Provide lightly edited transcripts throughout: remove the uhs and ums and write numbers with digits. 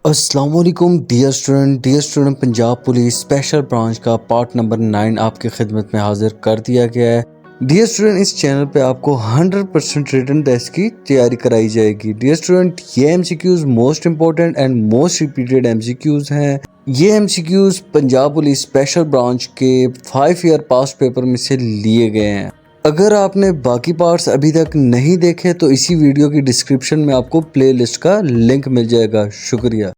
अस्सलाम वालेकुम dear student Punjab police special branch का पार्ट नंबर 9 आपकी खिदमत में हाजिर कर दिया गया है। डियर स्टूडेंट, इस चैनल पे आपको 100% रिटन टेस्ट की तैयारी कराई जाएगी। डियर स्टूडेंट, ये MCQs most important and most repeated MCQs हैं। ये MCQs Punjab police special branch के 5 ईयर पास्ट पेपर में से लिए गए हैं। अगर आपने बाकी पार्ट्स अभी तक नहीं देखे तो इसी वीडियो की डिस्क्रिप्शन में आपको प्लेलिस्ट का लिंक मिल जाएगा। शुक्रिया।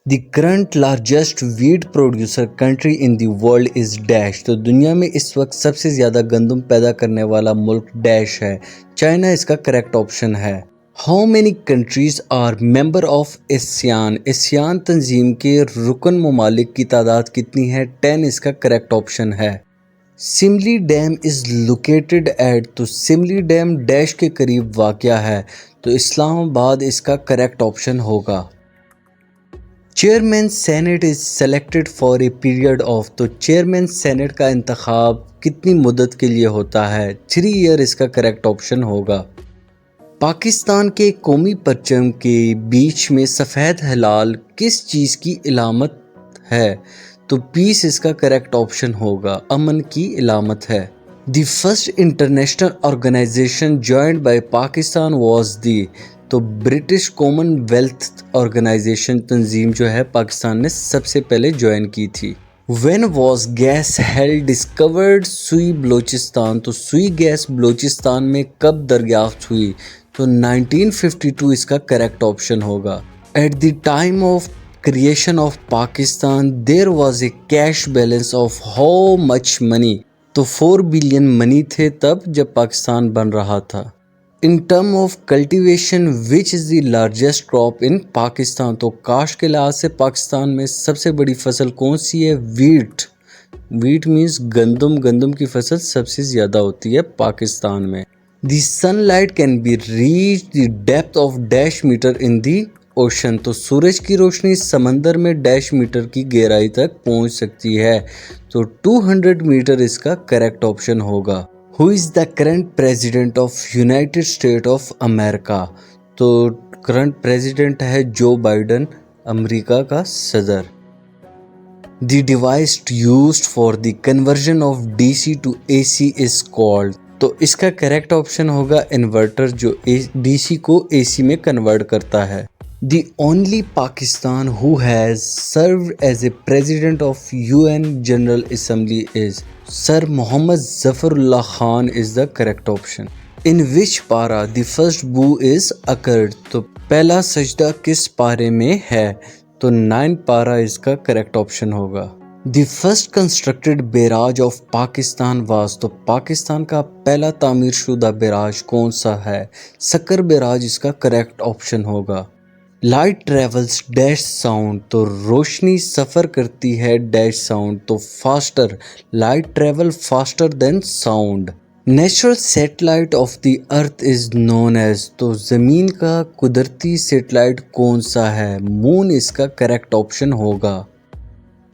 The current largest wheat producer country in the world is dash. तो दुनिया में इस वक्त सबसे ज़्यादा गंदम पैदा करने वाला मुल्क डैश है। चाइना इसका करेक्ट ऑप्शन है। How many countries are member of ASEAN. ASEAN तंजीम के रुकन ममालिक की तादाद कितनी है? 10 इसका करेक्ट ऑप्शन है। Simli dam is located at. तो सिमली डैम डैश के करीब वाक़या है, तो इस्लामाबाद इसका करेक्ट ऑप्शन होगा। Chairman senate is selected for a period of. तो चेयरमैन सेनेट का इंतखाब कितनी मुद्दत के लिए होता है? 3 ईयर इसका करेक्ट ऑप्शन होगा। पाकिस्तान के कौमी परचम के बीच में सफ़ेद हिलाल किस चीज़ की इलामत है? तो पीस इसका करेक्ट ऑप्शन होगा, अमन की इलामत है। The first international organisation joined by Pakistan was the. तो ब्रिटिश कॉमनवेल्थ ऑर्गेनाइजेशन तंजीम जो है पाकिस्तान ने सबसे पहले ज्वाइन की थी। When was gas hello discovered सुई बलोचिस्तान। तो सुई गैस बलोचिस्तान में कब दरियाफ्त हुई? तो 1952 इसका करेक्ट ऑप्शन होगा। At the time of creation of Pakistan there was a cash balance of how much money. तो 4 बिलियन मनी थे तब जब पाकिस्तान बन रहा था। In term of cultivation which is the largest crop in Pakistan. तो काश्त के लिहाज से पाकिस्तान में सबसे बड़ी फसल कौन सी है? वीट। वीट मीन्स गंदम। गंदम की फसल सबसे ज़्यादा होती है पाकिस्तान में। The sunlight can be reach the depth of dash metre in the ocean. तो सूरज की रोशनी समंदर में डैश मीटर की गहराई तक पहुंच सकती है, तो 200 मीटर इसका करेक्ट ऑप्शन होगा। Who is the current president of United State of America. तो करंट प्रेसिडेंट है जो बाइडन, अमेरिका का सदर। The device used for the conversion of DC to AC is called. तो इसका करेक्ट ऑप्शन होगा inverter, जो DC को AC में कन्वर्ट करता है। The only Pakistan who has served as a president of UN General Assembly is Sir Mohammad Zafarullah Khan is the correct option. In which para the first boo is occurred? तो पहला सजदा किस पारे में है? तो 9 पारा इसका करेक्ट ऑप्शन होगा। The first constructed barrage of Pakistan was। तो पाकिस्तान का पहला तामीर शुदा बैराज कौन सा है? सक्कर बैराज इसका करेक्ट ऑप्शन होगा। Light travels dash sound. तो रोशनी सफ़र करती है डैश साउंड, तो faster. Light travel faster than sound. Natural satellite of the earth is known as. तो ज़मीन का कुदरती सैटेलाइट कौन सा है? मून इसका करेक्ट ऑप्शन होगा।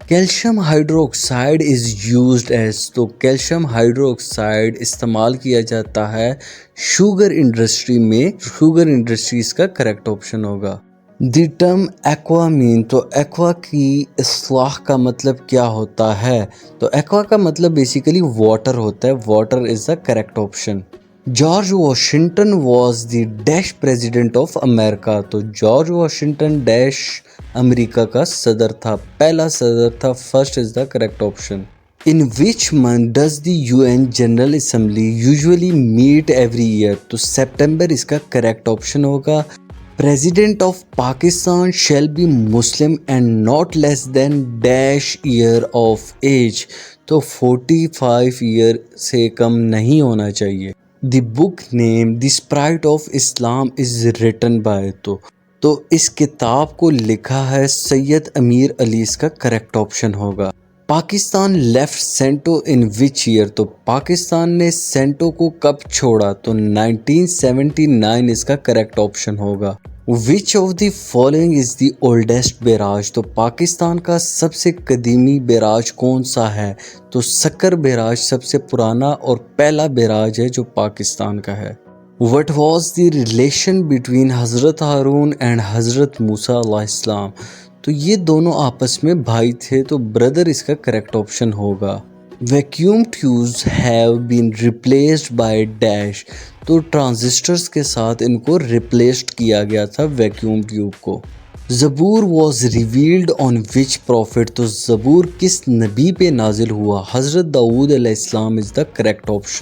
Calcium hydroxide is used as. तो कैल्शियम हाइड्रोक्साइड इस्तेमाल किया जाता है शुगर इंडस्ट्री में। शुगर इंडस्ट्री इसका करेक्ट ऑप्शन होगा। The term aqua mean. तो एक्वा की इस्लाह का मतलब क्या होता है? तो एक्वा का मतलब बेसिकली वाटर होता है। Water is the correct option. George Washington was the dash president of America. तो जॉर्ज वॉशिंगटन डैश अमेरिका का सदर था, पहला सदर था। First is the correct option. In which month does the UN General Assembly usually meet every year. तो सितंबर इसका करेक्ट ऑप्शन होगा। President of Pakistan shall be Muslim and not less than dash year of age. तो 45 year से कम नहीं होना चाहिए। The book name the spirit of Islam is written by. तो इस किताब को लिखा है सैयद अमीर अली, इसका करेक्ट ऑप्शन होगा। Pakistan left CENTO in which year. तो पाकिस्तान ने सेंटो को कब छोड़ा? तो 1979 इसका करेक्ट ऑप्शन होगा। Which of the following is the oldest barrage. तो पाकिस्तान का सबसे कदीमी बैराज कौन सा है? तो सक्कर बैराज सबसे पुराना और पहला बैराज है जो पाकिस्तान का है। What was the relation between हज़रत हारून एंड हज़रत मूसा अलैहिस्सलाम। तो ये दोनों आपस में भाई थे, तो ब्रदर इसका करेक्ट ऑप्शन होगा। Vacuum tubes have been replaced by dash, तो ट्रांजिस्टर्स के साथ इनको रिप्लेस्ड किया गया था वैक्यूम ट्यूब को। Zabur was revealed on which prophet, तो ज़बूर किस नबी पे नाजिल हुआ? हज़रत दाऊद अलैहिस्सलाम इज़ द करेक्ट ऑप्शन।